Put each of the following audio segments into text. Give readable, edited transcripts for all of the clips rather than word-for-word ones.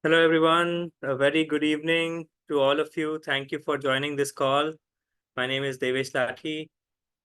Hello, everyone. A very good evening to all of you. Thank you for joining this call. My name is Devesh Lathi,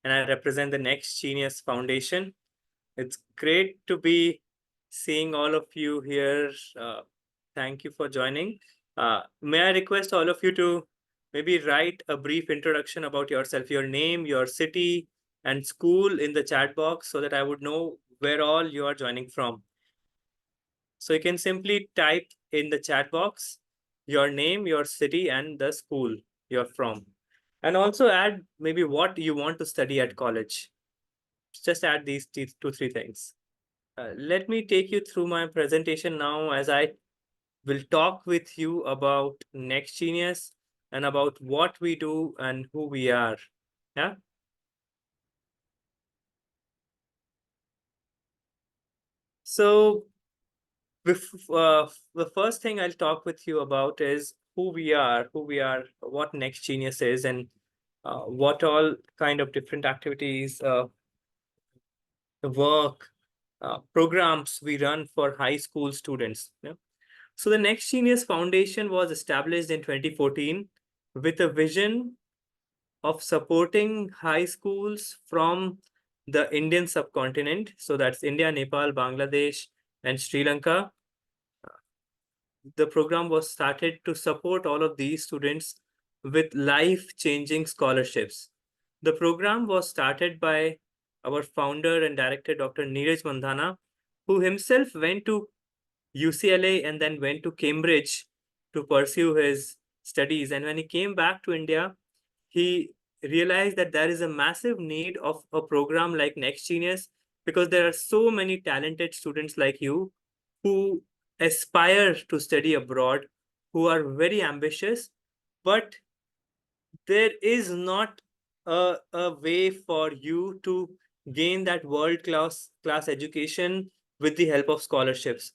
and I represent the Next Genius Foundation. It's great to be seeing all of you here. Thank you for joining. May I request all of you to maybe write a brief introduction about yourself, your name, your city, and school in the chat box so that I would know where all you are joining from. So you can simply type in the chat box your name, your city, and the school you're from. And also add maybe what you want to study at college. Just add these two, three things. Let me take you through my presentation now as I will talk with you about Next Genius and about what we do and who we are. Yeah. So the first thing I'll talk with you about is who we are, what Next Genius is, and what all kind of different activities, work, programs we run for high school students. Yeah? So the Next Genius Foundation was established in 2014 with a vision of supporting high schools from the Indian subcontinent. So that's India, Nepal, Bangladesh, and Sri Lanka. The program was started to support all of these students with life-changing scholarships. The program was started by our founder and director, Dr. Neeraj Mandhana, who himself went to UCLA and then went to Cambridge to pursue his studies. And when he came back to India, he realized that there is a massive need of a program like Next Genius because there are so many talented students like you who aspire to study abroad, who are very ambitious, but there is not a way for you to gain that world class education with the help of scholarships.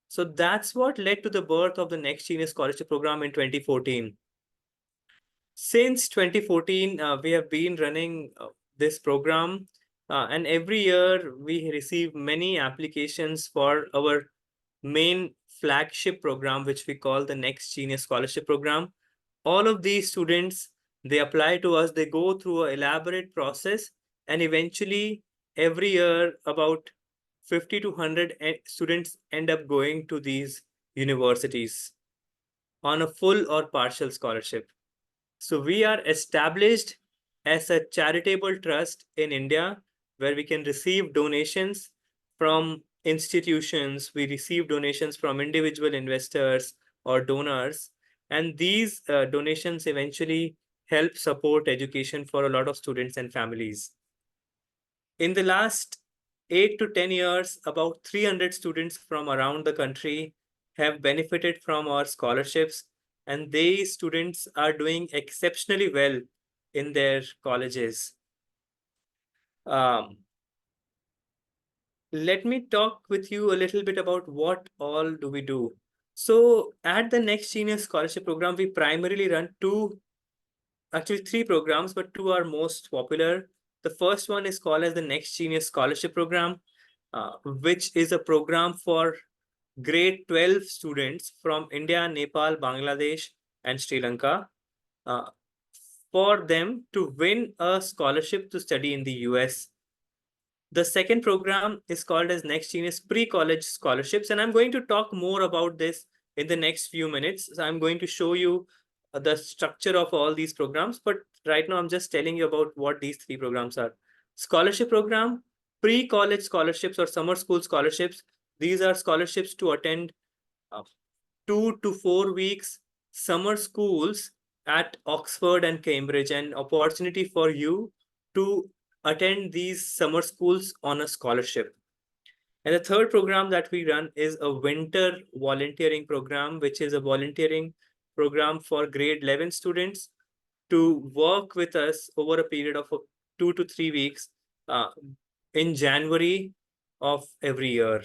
So that's what led to the birth of the Next Genius Scholarship Program in 2014. Since 2014, we have been running this program, and every year we receive many applications for our main flagship program, which we call the Next Genius Scholarship Program. All of these students, they apply to us, they go through an elaborate process, and eventually, every year, about 50 to 100 students end up going to these universities on a full or partial scholarship. So we are established as a charitable trust in India where we can receive donations from institutions, we receive donations from individual investors or donors, and these donations eventually help support education for a lot of students and families. In the last 8 to 10 years, about 300 students from around the country have benefited from our scholarships, and these students are doing exceptionally well in their colleges. Um, Let me talk with you a little bit about what all do we do. So at the Next Genius Scholarship Program, we primarily run actually three programs, but two are most popular. The first one is called as the Next Genius Scholarship Program, which is a program for grade 12 students from India, Nepal, Bangladesh, and Sri Lanka, uh, for them to win a scholarship to study in the US. The second program is called as Next Genius Pre-College Scholarships, and I'm going to talk more about this in the next few minutes. So I'm going to show you the structure of all these programs, but right now I'm just telling you about what these three programs are. Scholarship program, pre-college scholarships or summer school scholarships. These are scholarships to attend 2 to 4 weeks summer schools at Oxford and Cambridge, an opportunity for you to attend these summer schools on a scholarship. And the third program that we run is a winter volunteering program, which is a volunteering program for grade 11 students to work with us over a period of 2 to 3 weeks uh, in January of every year.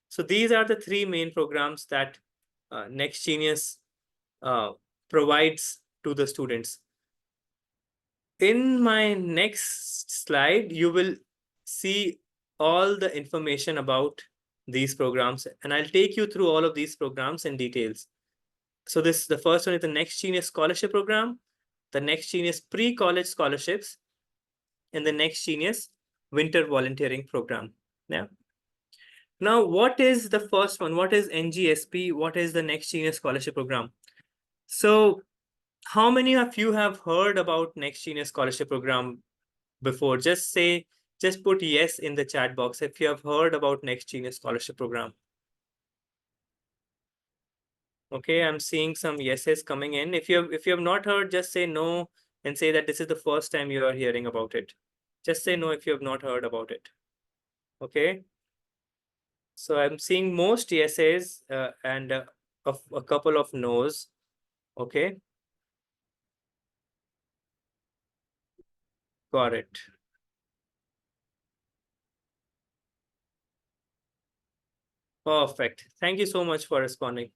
So these are the three main programs that Next Genius uh, provides to the students. In my next slide, you will see all the information about these programs, and I'll take you through all of these programs in details. So the first one is the Next Genius Scholarship Program, the Next Genius Pre-College Scholarships, and the Next Genius Winter Volunteering Program. Yeah. Now, what is the first one? What is NGSP? What is the Next Genius Scholarship Program? So, how many of you have heard about Next Genius Scholarship Program before? Just put yes in the chat box if you have heard about Next Genius Scholarship Program. Okay, I'm seeing some yeses coming in. If you have not heard, just say no and say that this is the first time you are hearing about it. Just say no if you have not heard about it. Okay. So I'm seeing most yeses and a couple of no's. Okay, got it. Perfect. Thank you so much for responding.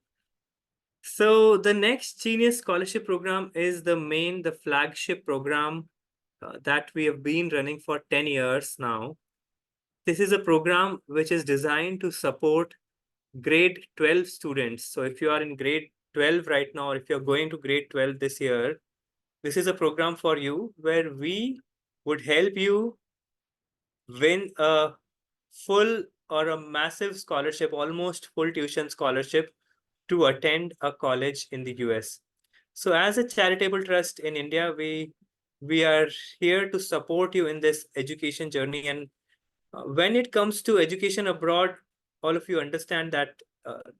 So the Next Genius Scholarship Program is the flagship program that we have been running for 10 years now. This is a program which is designed to support grade 12 students. So if you are in grade 12 right now, or if you're going to grade 12 this year, this is a program for you where we would help you win a full or a massive scholarship, almost full tuition scholarship to attend a college in the US. So as a charitable trust in India, we are here to support you in this education journey. And when it comes to education abroad, all of you understand that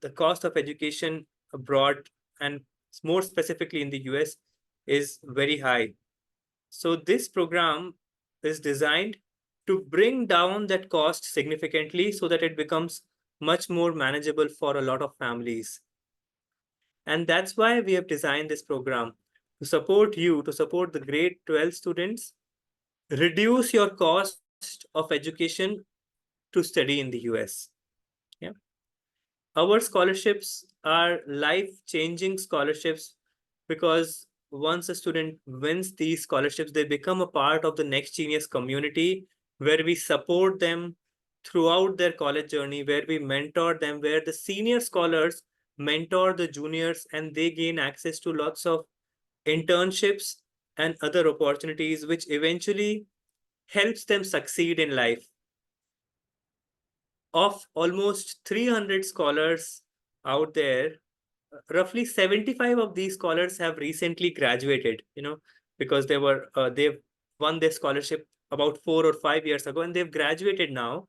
the cost of education abroad, and more specifically in the US, is very high. So this program is designed to bring down that cost significantly so that it becomes much more manageable for a lot of families. And that's why we have designed this program to support you, to support the grade 12 students, reduce your cost of education to study in the US. Yeah. Our scholarships are life-changing scholarships because once a student wins these scholarships, they become a part of the Next Genius community where we support them throughout their college journey, where we mentor them, where the senior scholars mentor the juniors and they gain access to lots of internships and other opportunities, which eventually helps them succeed in life. Of almost 300 scholars out there, roughly 75 of these scholars have recently graduated, because they've won their scholarship about 4 or 5 years ago, and they've graduated now.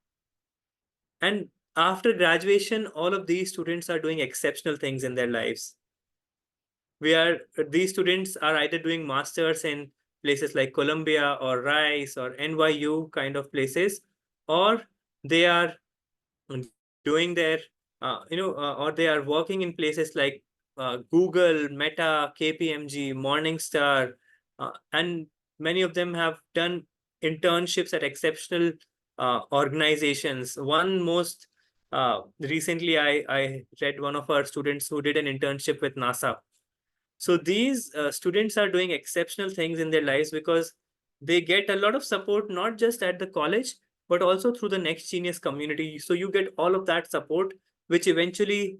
And after graduation, all of these students are doing exceptional things in their lives. These students are either doing masters in places like Columbia or Rice or NYU kind of places, or they are doing their or they are working in places like Google, Meta, KPMG, Morningstar, and many of them have done internships at exceptional organizations. One most recently, I read one of our students who did an internship with NASA. So these students are doing exceptional things in their lives because they get a lot of support, not just at the college, but also through the Next Genius community. So you get all of that support, which eventually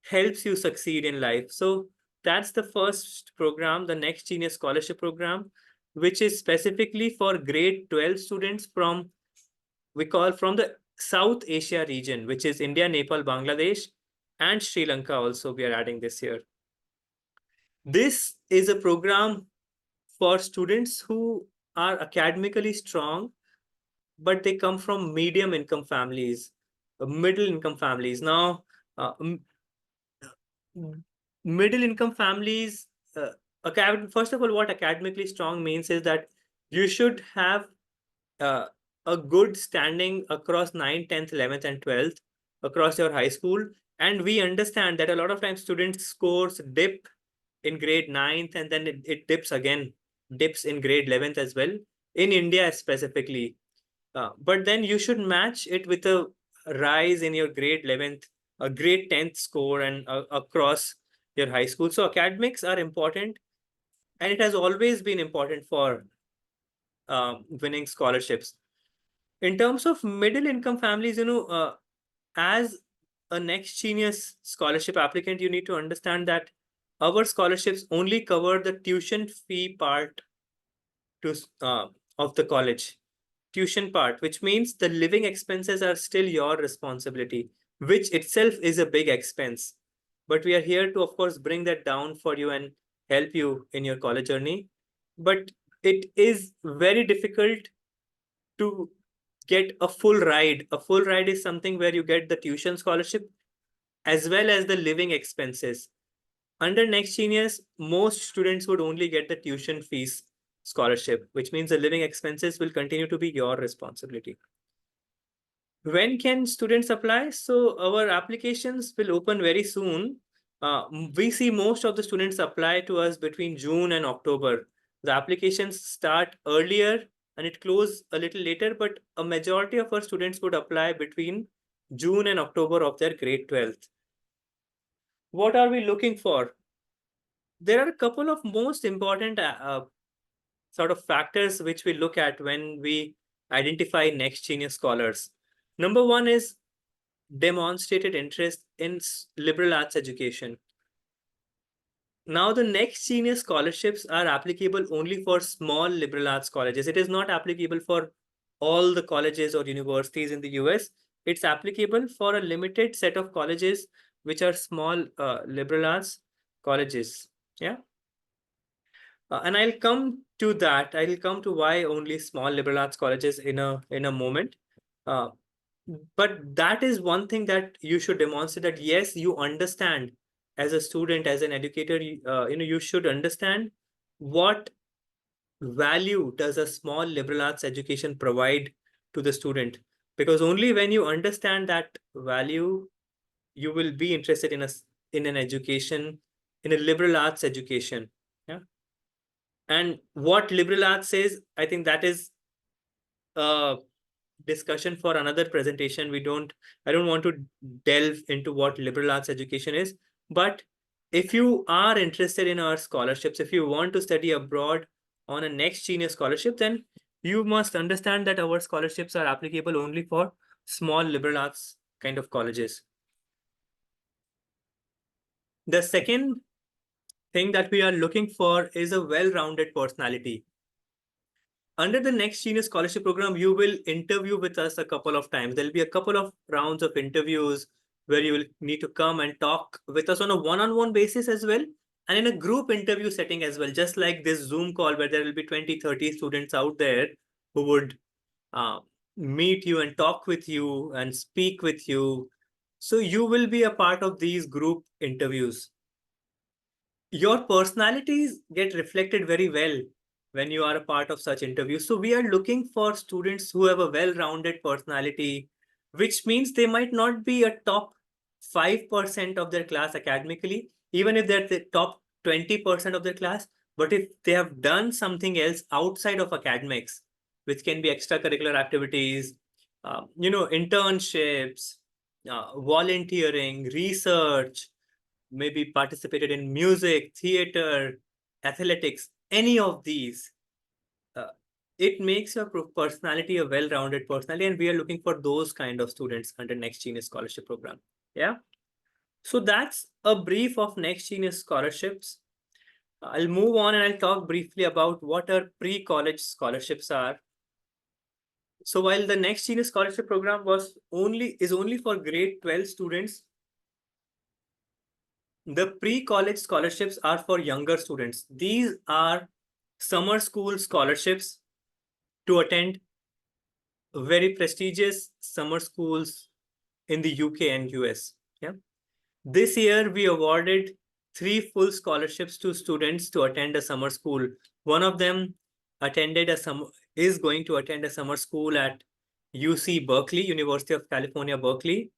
helps you succeed in life. So that's the first program, the Next Genius Scholarship Program, which is specifically for grade 12 students from the South Asia region, which is India, Nepal, Bangladesh, and Sri Lanka also we are adding this year. This is a program for students who are academically strong, but they come from medium income families, middle income families. Now, uh, middle income families, first of all, what academically strong means is that you should have uh, a good standing across 9th, 10th, 11th, and 12th across your high school. And we understand that a lot of times students' scores dip in grade 9th, and then it dips in grade 11th as well, in India specifically. But then you should match it with a rise in your grade 11th, a grade 10th score, and across your high school. So academics are important, and it has always been important for winning scholarships. In terms of middle income families, as a next genius scholarship applicant, you need to understand that our scholarships only cover the tuition fee part to of the college tuition part, which means the living expenses are still your responsibility, which itself is a big expense. But we are here to, of course, bring that down for you and help you in your college journey. But it is very difficult to get a full ride. A full ride is something where you get the tuition scholarship as well as the living expenses. Under Next Genius, most students would only get the tuition fees scholarship, which means the living expenses will continue to be your responsibility. When can students apply? So our applications will open very soon. We see most of the students apply to us between June and October. The applications start earlier and it close a little later, but a majority of our students would apply between June and October of their grade 12th. What are we looking for? There are a couple of most important sort of factors which we look at when we identify next genius scholars. Number one is demonstrated interest in liberal arts education. Now, the next genius scholarships are applicable only for small liberal arts colleges. It is not applicable for all the colleges or universities in the US. It's applicable for a limited set of colleges, which are small liberal arts colleges. Yeah. And I'll come to that. I'll come to why only small liberal arts colleges in a moment. Uh, but that is one thing that you should demonstrate, that yes, you understand as a student, as an educator, you should understand what value does a small liberal arts education provide to the student, because only when you understand that value, you will be interested in an education, in a liberal arts education. Yeah. And what liberal arts is, I think that is a discussion for another presentation. I don't want to delve into what liberal arts education is. But if you are interested in our scholarships, if you want to study abroad on a next genius scholarship, then you must understand that our scholarships are applicable only for small liberal arts kind of colleges. The second thing that we are looking for is a well-rounded personality. Under the Next Genius Scholarship Program, you will interview with us a couple of times. There'll be a couple of rounds of interviews where you will need to come and talk with us on a one-on-one basis as well, and in a group interview setting as well, just like this Zoom call where there will be 20, 30 students out there who would uh, meet you and talk with you and speak with you. So you will be a part of these group interviews. Your personalities get reflected very well when you are a part of such interviews. So we are looking for students who have a well-rounded personality, which means they might not be a top 5% of their class academically, even if they're the top 20% of their class. But if they have done something else outside of academics, which can be extracurricular activities, internships, volunteering, research, maybe participated in music, theater, athletics, any of these, uh, it makes your personality a well-rounded personality, and we are looking for those kind of students under Next Genius Scholarship Program. Yeah. So that's a brief of Next Genius scholarships. I'll move on and I'll talk briefly about what our pre-college scholarships are. So while the Next Genius Scholarship Program is only for grade 12 students, the pre-college scholarships are for younger students. These are summer school scholarships to attend very prestigious summer schools in the UK and US. Yeah. This year, we awarded 3 full scholarships to students to attend a summer school. One of them is going to attend a summer school at UC Berkeley, University of California, Berkeley.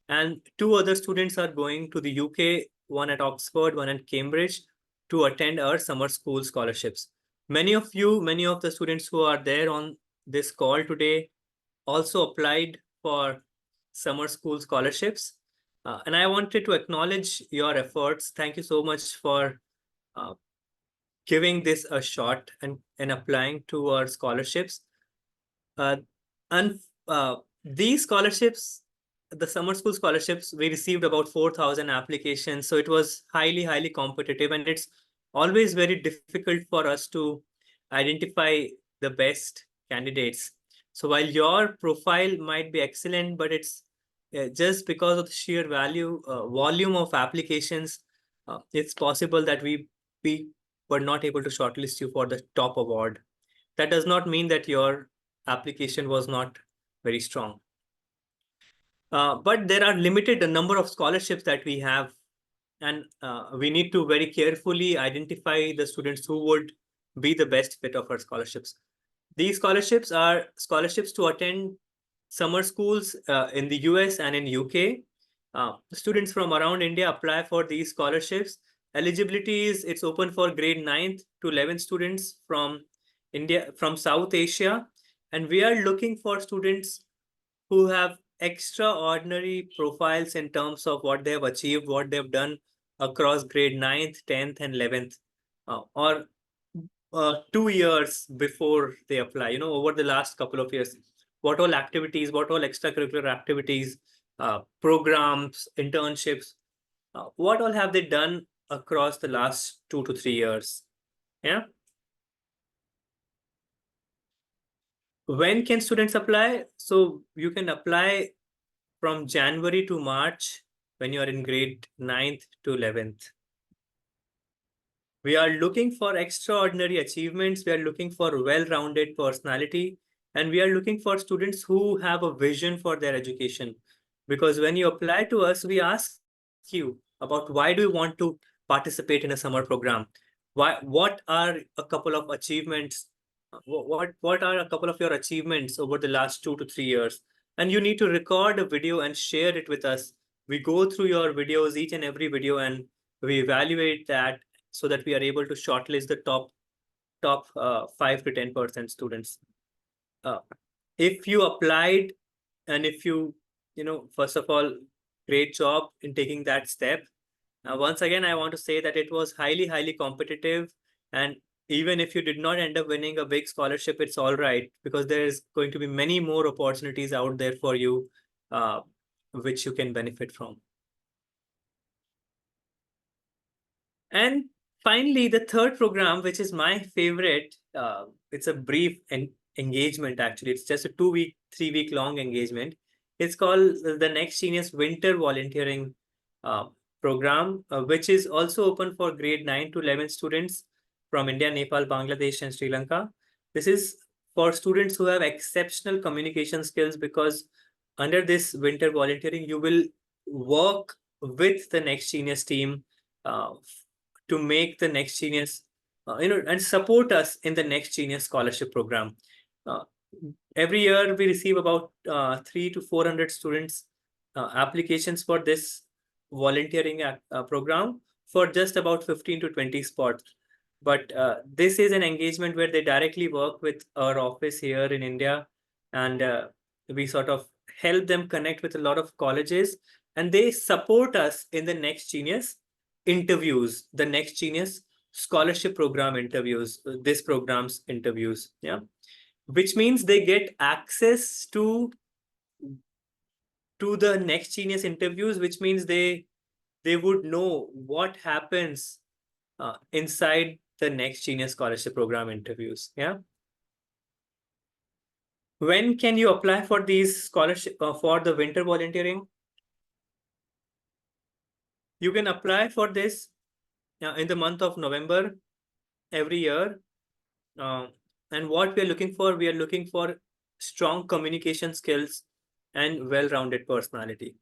And 2 other students are going to the UK, one at Oxford, one at Cambridge, to attend our summer school scholarships. Many of the students who are there on this call today also applied for summer school scholarships. And I wanted to acknowledge your efforts. Thank you so much for uh, giving this a shot and applying to our scholarships. Uh, and these scholarships the summer school scholarships, we received about 4,000 applications. So it was highly, highly competitive. And it's always very difficult for us to identify the best candidates. So while your profile might be excellent, but it's just because of the sheer volume of applications, it's possible that we were not able to shortlist you for the top award. That does not mean that your application was not very strong. But there are limited number of scholarships that we have, and we need to very carefully identify the students who would be the best fit of our scholarships. These scholarships are scholarships to attend summer schools in the US and in UK. Students from around India apply for these scholarships. Eligibility is it's open for grade 9th to 11th students from India, from South Asia. And we are looking for students who have extraordinary profiles in terms of what they have achieved, what they've done across grade 9th, 10th, and 11th, or 2 years before they apply, over the last couple of years. What all activities, what all extracurricular activities, programs, internships, what all have they done across the last 2 to 3 years? Yeah. When can students apply? So you can apply from January to March when you are in grade 9th to 11th. We are looking for extraordinary achievements. We are looking for well-rounded personality. And we are looking for students who have a vision for their education. Because when you apply to us, we ask you about why do you want to participate in a summer program? What are a couple of achievements? What are a couple of your achievements over the last 2 to 3 years? And you need to record a video and share it with us. We go through your videos, each and every video, and we evaluate that so that we are able to shortlist the top 5 to 10% students. Uh, if you applied, and if first of all, great job in taking that step. Once again, I want to say that it was highly, highly competitive. And even if you did not end up winning a big scholarship, it's all right, because there is going to be many more opportunities out there for you, which you can benefit from. And finally, the third program, which is my favorite, it's a brief engagement, actually. It's just a 2 week, 3 week long engagement. It's called the Next Genius Winter Volunteering uh, Program, which is also open for grade 9 to 11 students from India, Nepal, Bangladesh, and Sri Lanka. This is for students who have exceptional communication skills, because under this winter volunteering, you will work with the Next Genius team uh, to make the Next Genius, and support us in the Next Genius scholarship program. Uh, every year we receive about 300 to 400 students applications for this volunteering program for just about 15 to 20 spots. But this is an engagement where they directly work with our office here in India, and we sort of help them connect with a lot of colleges, and they support us in the Next Genius interviews, the Next Genius scholarship program interviews, this program's interviews. Yeah. Which means they get access to the Next Genius interviews, which means they would know what happens inside the Next Genius scholarship program interviews. Yeah. When can you apply for these scholarship for the winter volunteering? You can apply for this in the month of November every year. Uh, and what we are looking for strong communication skills and well-rounded personality.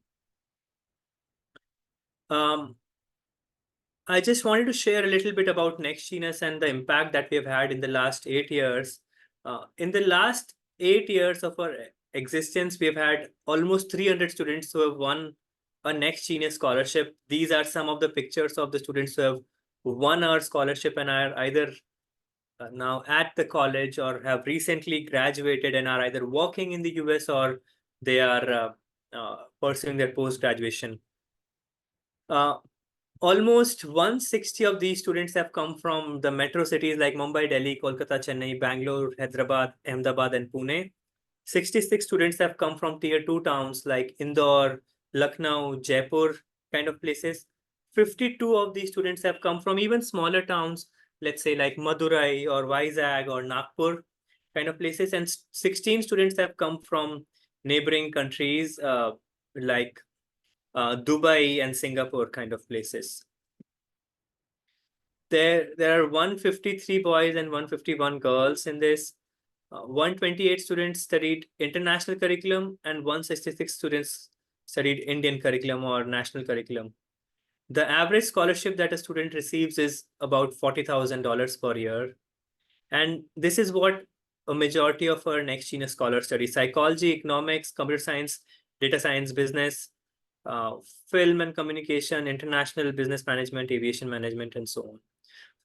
Um, I just wanted to share a little bit about Next Genius and the impact that we have had in the last 8 years. In the last 8 years of our existence, we have had almost 300 students who have won a Next Genius scholarship. These are some of the pictures of the students who have won our scholarship and are either now at the college or have recently graduated and are either working in the US or they are pursuing their post-graduation. Almost 160 of these students have come from the metro cities like Mumbai, Delhi, Kolkata, Chennai, Bangalore, Hyderabad, Ahmedabad, and Pune. 66 students have come from tier 2 towns like Indore, Lucknow, Jaipur kind of places. 52 of these students have come from even smaller towns, let's say like Madurai or Vizag or Nagpur kind of places. And 16 students have come from neighboring countries like Dubai and Singapore kind of places. There are 153 boys and 151 girls in this. 128 students studied international curriculum and 166 students studied Indian curriculum or national curriculum. The average scholarship that a student receives is about $40,000 per year. And this is what a majority of our next genius scholars study: psychology, economics, computer science, data science, business, uh, film and communication, international business management, aviation management, and so on.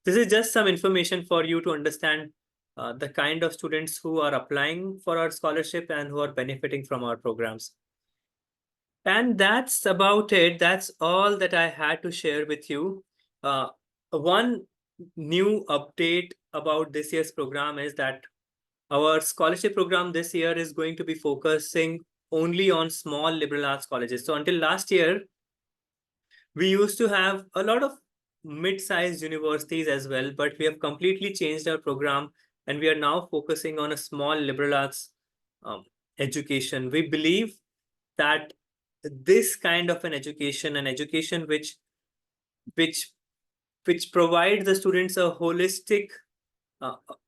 This is just some information for you to understand the kind of students who are applying for our scholarship and who are benefiting from our programs. And that's about it. That's all that I had to share with you. One new update about this year's program is that our scholarship program this year is going to be focusing only on small liberal arts colleges. So until last year, we used to have a lot of mid-sized universities as well, but we have completely changed our program and we are now focusing on a small liberal arts um, education. We believe that this kind of an education which which provides the students a holistic,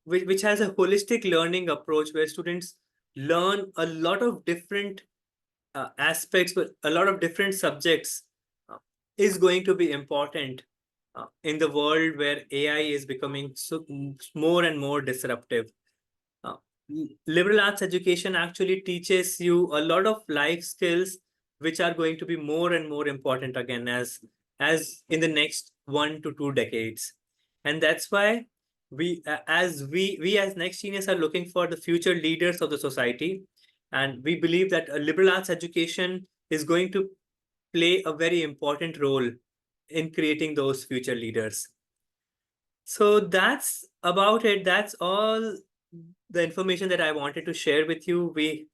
which has a holistic learning approach where students learn a lot of different aspects, but a lot of different subjects uh, is going to be important in the world where AI is becoming so more and more disruptive. Uh, Liberal arts education actually teaches you a lot of life skills which are going to be more and more important again as in the next 1 to 2 decades. And that's why we as next genius are looking for the future leaders of the society, and we believe that a liberal arts education is going to play a very important role in creating those future leaders. So that's about it. That's all the information that I wanted to share with you. We